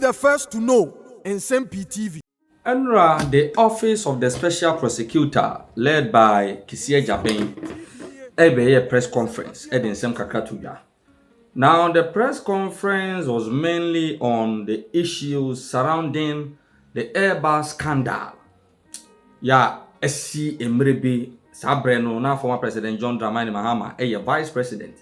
the first to know. Nsem-Pii TV. Enra, the office of the special prosecutor led by Kisie Jabin, a press conference at Nsem Kakatuya. Now, the press conference was mainly on the issues surrounding the Airbus scandal. Ya, SC Emrebi Sabreno, now former President John Dramani Mahama, a vice president.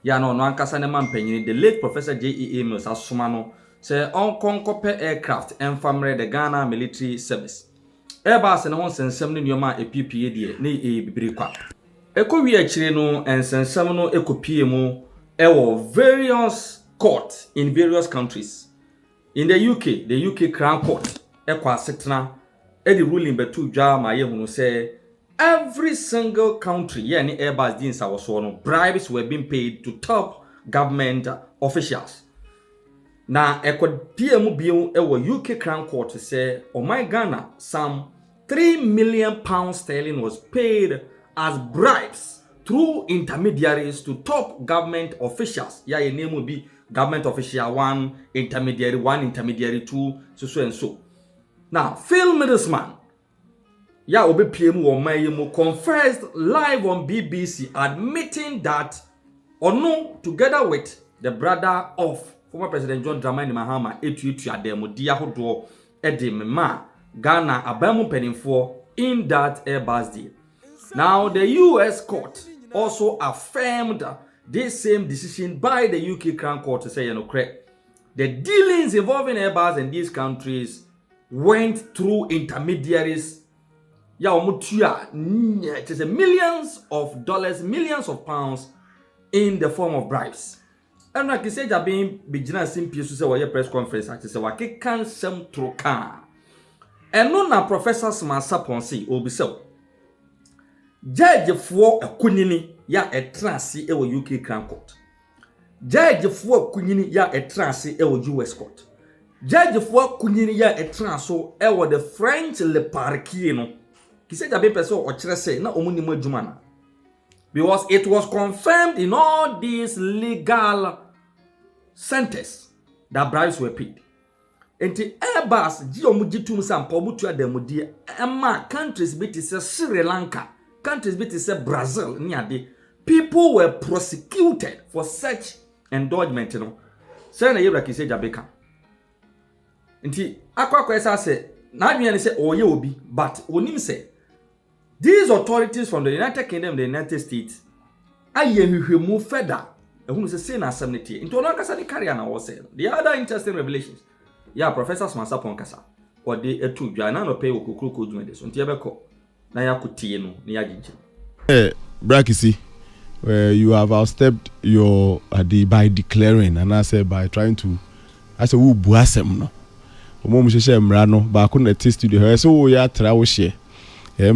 Ya no ankasa ne mampanyin, the late Professor J.E.A. Mills Asumano, say on concope aircraft and family the Ghana military service. Airbus and one sensem ni nyoma e PPA ni e bibiri kwa. Eko wi achire no ensensem no ekopie mu various courts in various countries. In the UK Crown Court ekwa setna the ruling betu dwa ma ye hunu say every single country yani Airbus din sa no bribes were being paid to top government officials. Na ekwadie mu biu UK Crown Court say oh my Ghana some £3 million sterling was paid as bribes through intermediaries to top government officials. Yeah, your name will be government official 1, intermediary 2, so and so. Now, Phil Middlesman, yeah, Obi PM Womayemu confessed live on BBC admitting that Ono, together with the brother of former President John Dramani Mahama, etu ademo diahodo edemema Ghana abamu penifo in that Airbus deal. Now, the US court also affirmed this same decision by the UK Crown Court to say, you know, correct. The dealings involving Airbus in these countries went through intermediaries. It is millions of dollars, millions of pounds in the form of bribes. And like I said, I've been Nsem-Pii to say what your press conference I say what can some troka. And no na Professor Smasa Ponsi will be so. Judge for a kunini ya a transi ewo UK Crown Court. Judge for kunini ya a transi ewo US Court. Judge for kunini ya a transo ewo the French le parquet no. He said that person or say na omuni mo jumana. Because it was confirmed in all these legal centers that bribes were paid. And the Airbus Giomujitum Sampo Mutua de Mudia Emma countries bit is Sri Lanka. Countries bit is Brazil, people were prosecuted for such indulgement, you know. Say na yebra kise Jabeka. Nti akwa kwesa say na adwene say oye obi, but onim say these authorities from the United Kingdom, the United States, aye hwehwemu feda. Ehunu say na assemblity. Nti ono kasa ni carry na was say. The other interesting revelations. Yeah, Professor Smasa Ponkasa. Or the etu dwa na no pay okokro ko dwuma de so. Nti ebeko. Brakisi, you have outstepped your by declaring and I said by trying to I said who buasem no. Omo mhehye mra no ba ko na test studio so wo ya tra wo hye.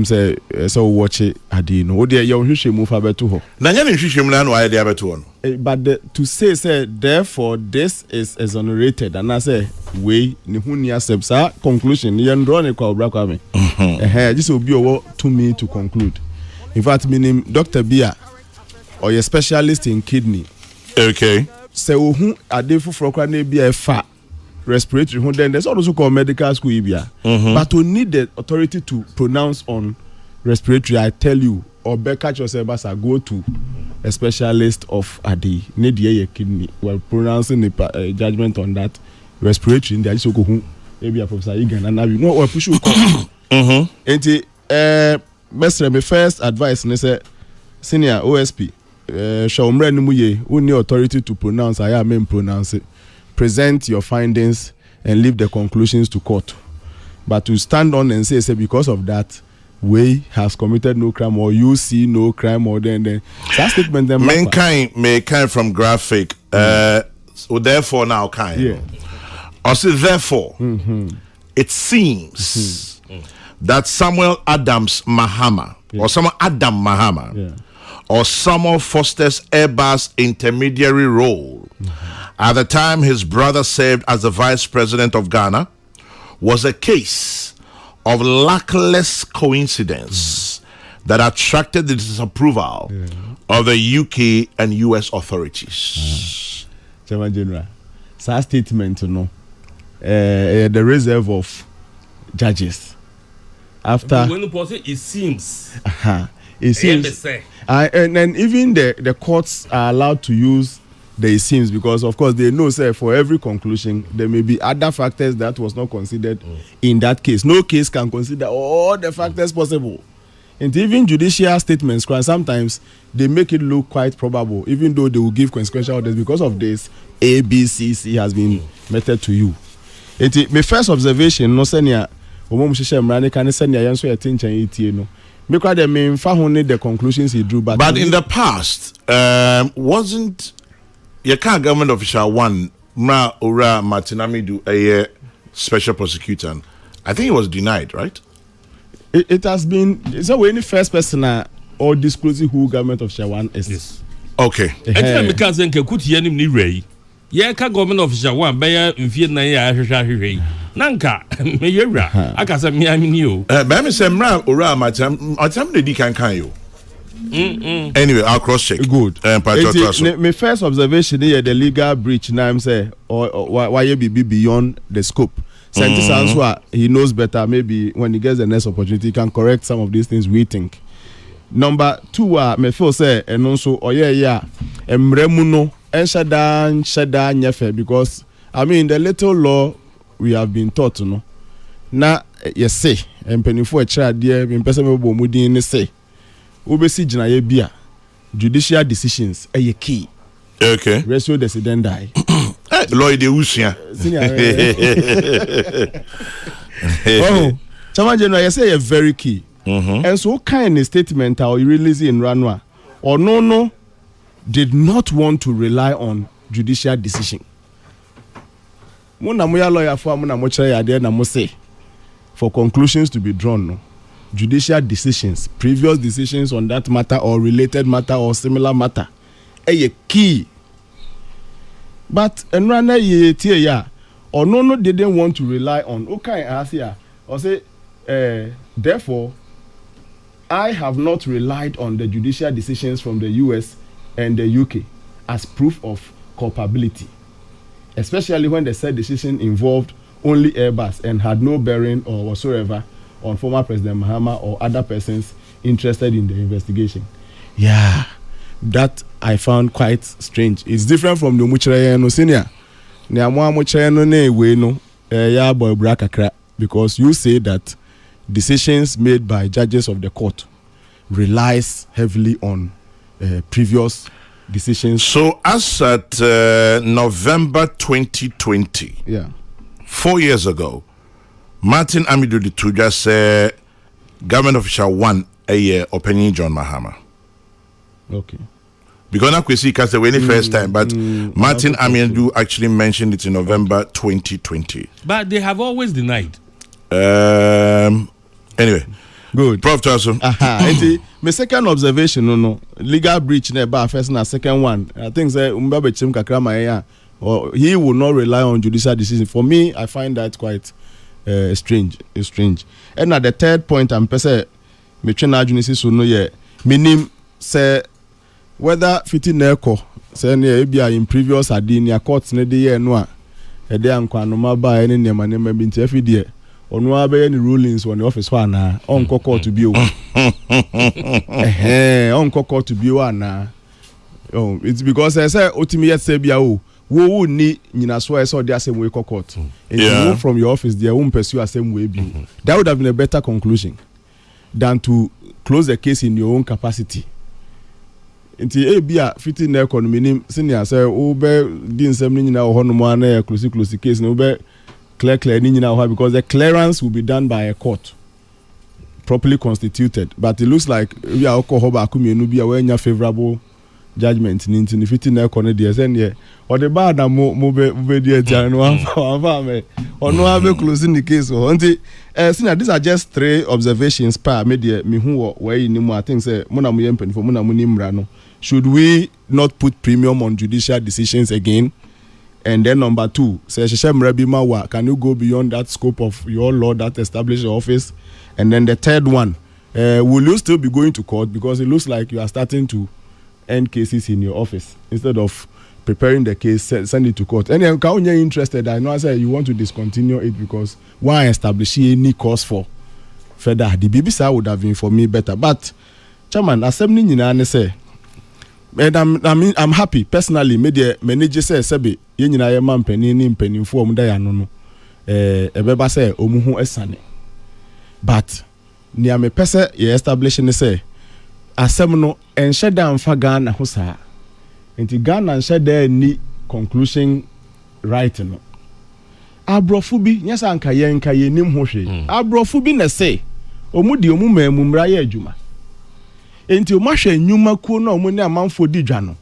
Say so watch it adi no. Wo de ye hwehwe mu fa beto ho. Na nya ne hwehwe mu na no aye de abeto ho no. But to say therefore this is exonerated and I say we ne hu ni accept sa conclusion ye ndro ne kwa obra Kwame. This will be over to me to conclude. In fact, meaning Dr. Bia or a specialist in kidney. Okay. So who are they for be a fat respiratory? Who then there's also called medical school Ibia. But we need the authority to pronounce on respiratory. I tell you, or catch yourself as I go to a specialist of Adi need a kidney while pronouncing the judgment on that respiratory. There is who maybe a Professor Igan and you know or push you. Mestre, my first advice is senior OSP. Shomre Numuye, who need authority to pronounce, I am pronounce it. Present your findings and leave the conclusions to court. But to stand on and say because of that, we has committed no crime or you see no crime or then that statement then mankind from graphic. So therefore now kind. Yeah. Also therefore, it seems that Samuel Adams Mahama or Samuel Adam Mahama or Samuel Foster's Airbus intermediary role at the time his brother served as the vice president of Ghana was a case of luckless coincidence that attracted the disapproval of the UK and US authorities. Chairman General, that statement, the reserve of judges. After when it seems. It seems, and then even the courts are allowed to use the it seems, because of course they know, say, for every conclusion there may be other factors that was not considered in that case. No case can consider all the factors possible. And even judicial statements, sometimes they make it look quite probable, even though they will give consequential orders because of this. A, B, C, C has been meted to you. My first observation, no senior, no. Because the main the conclusions he drew, but in the past, wasn't your current government official one Ora Martinamidu a special prosecutor? I think he was denied, right? It has been. So any first person or disclosing who government official one is. Yes. Okay. And because then could hear him ni ray. Yeah, government official one by in na ya Nanka, Mayura, I can say me, I mean you. Bam is a man or a matam, I tell me, can you? Anyway, I'll cross check. Good. My first observation here, the legal breach, now I'm saying, or why you be beyond the scope. Scientist answer, he knows better. Maybe when he gets the next opportunity, he can correct some of these things we think. Number two, me feel say, and also, mremuno, and shada nyefe, because I mean the little law we have been taught, you know. Now, yes, say, and penny for a child, dear, in person, mudin say, Ubesi Jina Bia, judicial decisions, a key. Okay. Ratio decidendi. Lloyd de Usia. Oh, Chama General, you say a very key. And so, kind of statement or release in Ranwa or no did not want to rely on judicial decision. Muna moya lawyer for muna mochare ade na mo say for conclusions to be drawn, no, judicial decisions, previous decisions on that matter or related matter or similar matter, a key. But enrana ye tie ya or no didn't want to rely on. Okay, as here or say, therefore, I have not relied on the judicial decisions from the US and the UK as proof of culpability, especially when the said decision involved only Airbus and had no bearing or whatsoever on former President Mahama or other persons interested in the investigation. Yeah, that I found quite strange. It's different from the Muchiraya no senior. Because you say that decisions made by judges of the court relies heavily on previous decisions. So as at November 2020, 4 years ago, Martin Amidu Tuja said government official one a year opinion John Mahama. Okay. Because now we see because the very first time, but Martin Amidu actually mentioned it in November 2020. But they have always denied. Anyway, good. Prof. Tasso. My second observation, no, legal breach never first and second one. I think say Umbabe Chim Kakrama or he will not rely on judicial decision. For me, I find that quite strange. It's strange. And at the third point, I'm say me train Genesis so no ye minim say whether fitting neko say near in previous adin courts ne de ye no a e de ankwanoma ba any nema nema binti afidie onu abe any rulings on the office one na on court to be o on court to be one na. Oh, it's because I say otimi yet say bia o wo ni nyina so I saw the same way court. If you move from your office there won't pursue the same way be. That would have been a better conclusion than to close the case in your own capacity. Nti ebia fitting na economy nim senior say o be di nsem ni nyina ho no mo na close case no be clear ni nyina ho because the clearance will be done by a court properly constituted, but it looks like we are alcohol ba akumienu bia we nya favorable judgment ni nti fitting na economy there send here or the bad na mo be there tia no afa me ono abe closing the case so nti senior, these are just three observations per media me hu we ni mo I think say mo na mo yempen for mo na mo ni mra no. Should we not put premium on judicial decisions again? And then number two, say can you go beyond that scope of your law that established your office? And then the third one, will you still be going to court? Because it looks like you are starting to end cases in your office instead of preparing the case, send it to court. And then when you're interested, I know I said you want to discontinue it because why establish any cause for further. The BBC would have informed me better. But Chairman, assembly in say, and I'm happy personally. Media manager says, "Sebi, you know, I am penny for mudaya no. Ebeba say omuhu esane." But near me pese ye establishing say, "Asem no enhye dan fa Ghana ho saa." Nti Ghana nhyɛ there ni conclusion right no. Abrɔfo bi nyesa anka ye nim ho hwe. Abrɔfo bi na say omu di omu mamu mra ye adwuma. Enti omu ahwɛ nnwuma kuo na omu ne amanfo di dwa no.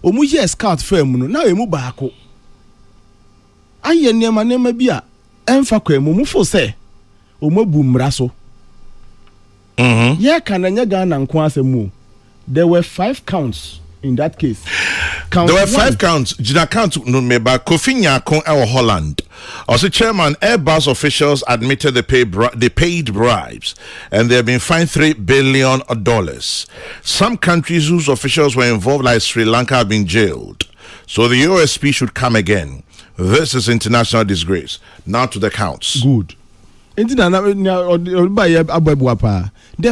Omu ye scout firm no na emu baako. Aye nneema bi a emfa kwa mu fo say omu bu mra so. Ye kan nya Ghana nko asemu. There were 5 counts. In that case, there were 5 counts. Jina count no meba Kofi Nyakon our Holland. Also, Chairman, Airbus officials admitted they paid bribes, and they have been fined $3 billion. Some countries whose officials were involved, like Sri Lanka, have been jailed. So the OSP should come again. This is international disgrace. Now to the counts. Good. The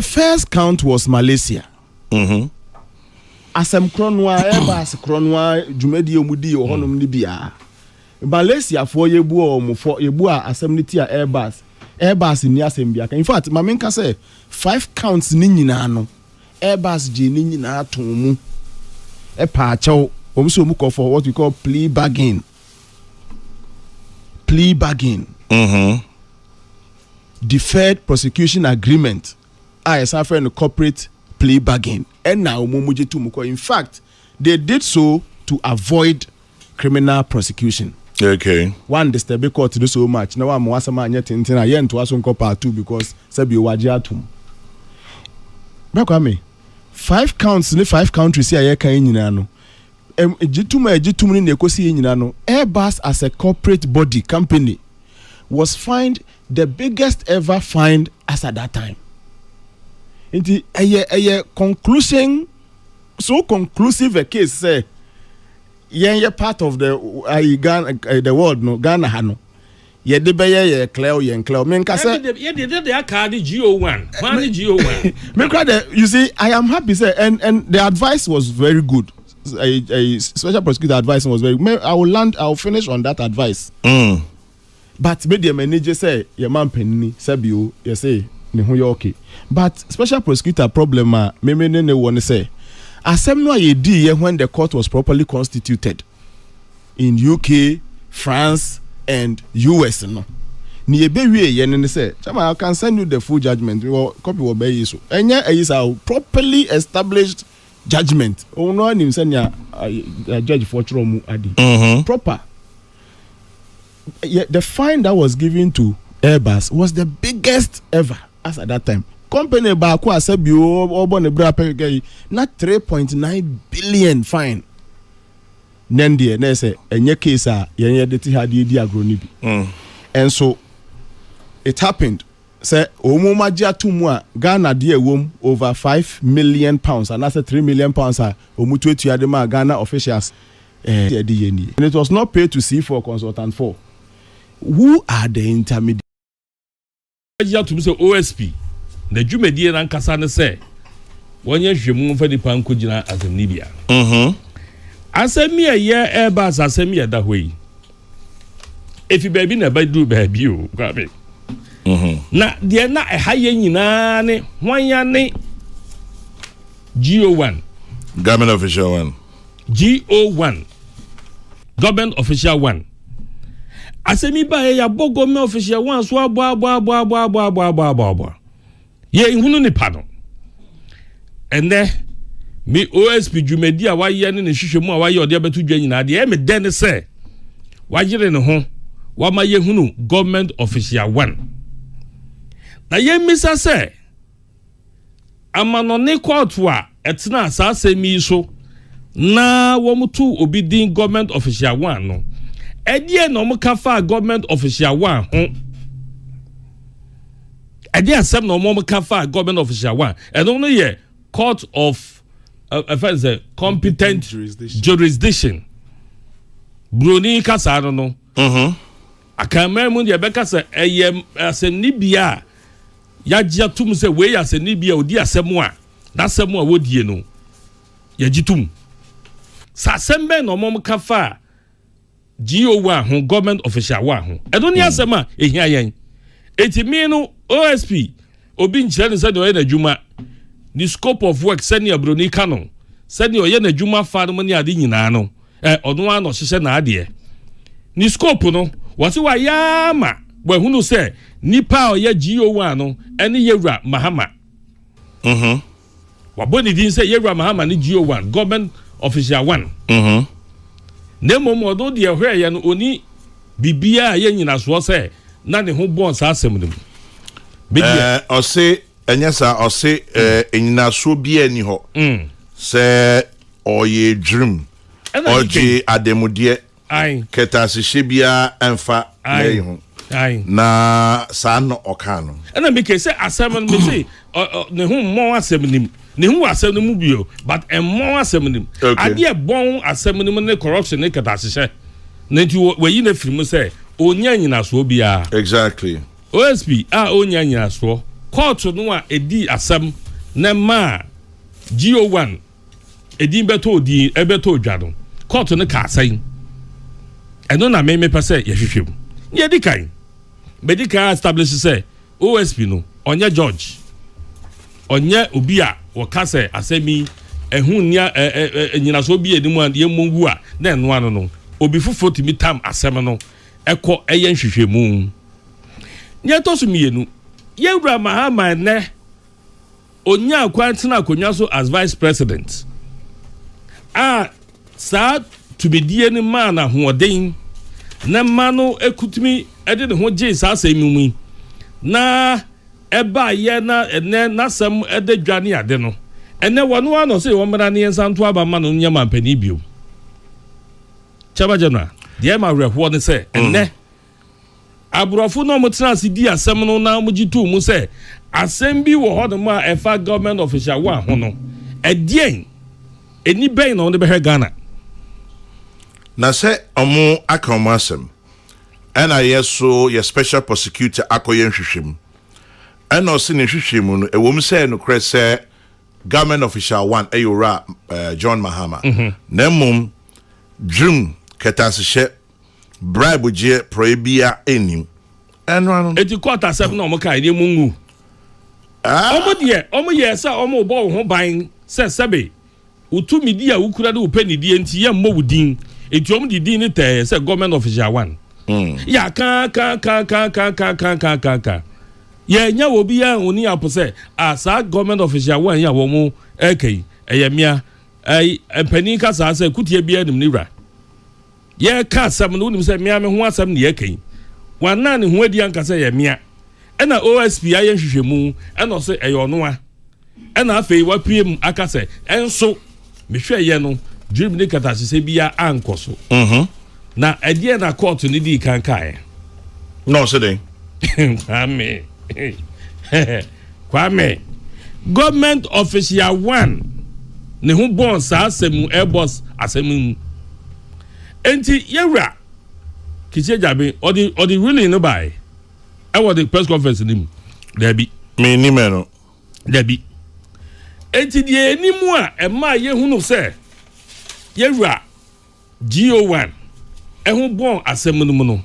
first count was Malaysia. Asem kronwa Airbus kronwa dwumadi omudi ohonom ni bia Malaysia for yebu omfo yebu a asem ni ti a Airbus ni asem bia in fact ma menka say 5 counts ni nyina no Airbus ji ni nyina aton mu e pa achew omso mu call for what we call plea bargain deferred prosecution agreement I suffer in corporate plea bargain. And now, in fact, they did so to avoid criminal prosecution. Okay. One, the stable court to do so much. Now, I'm wasama yet in Tina yen to asun part 2 because Sabi Wajiatum. Kwame, 5 counts, 5 countries here, Kainano. Jitum in the Kosi Inano. Airbus as a corporate body company was fined the biggest ever fine as at that time. Inti a conclusion so conclusive a case say ye part of the the world no Ghana hano ye de be ye clear men ka say ye de card GO1 man GO1 me crowd you see I am happy say and the advice was very good. A special prosecutor advice was very I'll finish on that advice. But media manager say your man penny sabio you say okay. But special prosecutor problem me want to say asem no ye di when the court was properly constituted in UK, France and US no. Ni ebe wie ye ne say chama I can send you the full judgment or copy will be so. Enya is a properly established judgment. O no nim senya judge for mu adi. Proper. The fine that was given to Airbus was the biggest ever. As at that time, company baako asabio obone bra pege na 3.9 billion fine. Nendie na say enye case a yenye de ti hade di agro ni bi. And so it happened. Say omuma ji atumu a Ghana de ewom over 5 million pounds and that's 3 million pounds a omutu etuade ma Ghana officials and it was not paid to C4 consultant for. Who are the intermediaries? Ya to say OSP na dwumadie na nkasa ne say wonye hwemu fa dipa nkogina asem ni bia asem ye Airbus asem ye da hoyi efi baabi na badu baabi o Kwame na de na ehaye nyina ne hwanya ne GO1 government official 1 GO1 government official 1 asemi ba ya bogo me official one so abo ye hunu ni pa no ene me OSP dwumadi a waye ne hwehwemu a waye ode abetu dwa nyina de e me den se wagire ne ho wa ma ye hunu government official 1 na ye misa se amano ne court a etena asasemi so na wo mutu obi din government official 1 no edie no mo kafa government official 1 ho edie asem no mo kafa government official 1 eno no ye court of competent jurisdiction broni kasa no akama mu de beka se eye asenibia ya gia tum se we asenibia odi asemu a na asemu a wodie no ya gitum sa sembe no mom kafa GO wa ho government official wa ho edo ni asema ehia yen etimi no OSP obi nkyere ne se de oye na dwuma the scope of work sani abroni kano sani oye na dwuma fa no ne ade nyina no odon ano hyehye na ade ni scope no wasi wa yama bo hunu se nipa oye GO1 no ene yewura Mahama waboni din se yewura Mahama ni GO1 government official 1 nemo modo de hwe ye no oni bibia ye nyina so se na ne ho bon sa asem dem o se enyasa o se enyina so bia ni ho se oye dream oje ademude ai ketasi shebia enfa lei ho ai na sa no okano na me ke se asem no me se ne ho mo asem nim ne hu asem no mu bio but mo asem nim ade bon asem nim ne corruption ne ketasi she na ti we na firi mu se onya nyina so bia exactly OSP onya nyina so court no a edi asem na ma GO1 edi beto di ebeto dwado court no ka asan eno na me pese ye hwehwem ye di kan medical establish say OSP no onye judge onye obi a wo ka say asemi ehun nia nyina so bi enimu an ye mongu a na eno ano no obi fufo timi tam asem no ekọ eye nhwehwemu nye to so mienu ye wura Mahama ne onya kwantina akonya so as vice president sa tubedie ni man ahoden na mano ekutumi ede ne ho je sa asemimu na eba ye na ene na sam ede dwane ade no ene wono ano se wo mra ne ensanto aba ma no nyama pani bio chaba jana de ma rehwo ne se ene abrofo no mo trans di asem no na mo jitu mu se asem bi wo ho de ma efa government official wa ho no edien eni ben no de be Ghana na se omo akomasem ena yeso ye special prosecutor akoye nhwehwem ena o se ne hwehwem no ewom se no kre se government official 1 ayora John Mahama na mum dream ketansehye bribe je prohibia enim eno eti quarter 7 na omo kai ne mungu omo ye se omo bo ho ban se sebe utumi dia ukura de upeni die nti ye mmo wudin eti omo di din ni te se government official 1 ya ka ye nya obi ya oni apose asa government official 1 ya wo mu ekei eyemia empani ka sa se kutie bia nim ni wra ye ka sam no nim se mia me ho asam ne ekei wana ne ho adi anka se ye mia ena OSP aye hwehwemu ena se eyonoa ena afei wa piem aka se enso mehwe ye no dream ni kata se bia ankoso na edie na court ni di kan kai no se dey Kwame government official 1 ne ho bon sa asemu Airbus asemu enti yewra kiche jabe odi really no buy I want the press conference nim there be me ni me no there be enti die enimu a ema ye hunu se yewra GO1 ho bon asemu no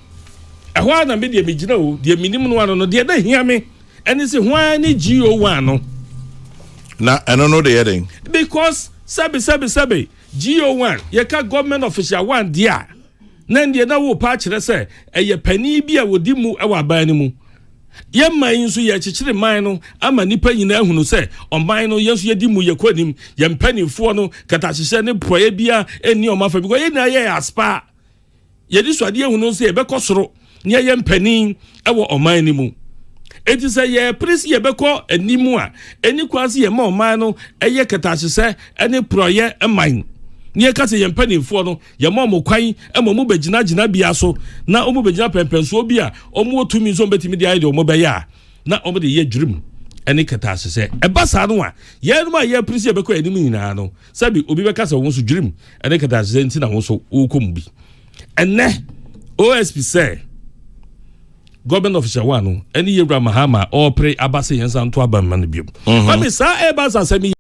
ehwa na me de me gina o de minim no ano no de da hia me eni se hwan ni GO1 no na eno no de yeding because sabe GO1 ye ka government official 1 dia na ndie na wo pa kire se eye pani bi a wodi mu e wa ban ni mu ye man nso ye kikire man no ama nipa nyina ehunu se oman no ye nso ye di mu ye kwanim ye mpanifo no kata hyehyɛ ne proye bia eni o mafa because ye na ye aspa ye di so ade ehunu se ye be kosoro ne ye mpanin ewo oman ni mu eti se ye prince ye be ko animu a eni kwase ye ma oman no eye kata hyehyɛ ene proye eman ne ka se ye mpanifo no ye ma mo kwan emo mo begina bia so na omo begina pempenso bi a omo otumi so betimi de aide omo be ya na omo de ye dwurum ene kata hyehyɛ eba sa no a ye no ma ye prince ye be ko animu nyina no sabi obi be ka se won so dwurum ene kata hyehyɛ nti na won so ukom bi And OSP say government official one any Mahama or pray abase yensan to aban man biom. But me sa Airbus asemi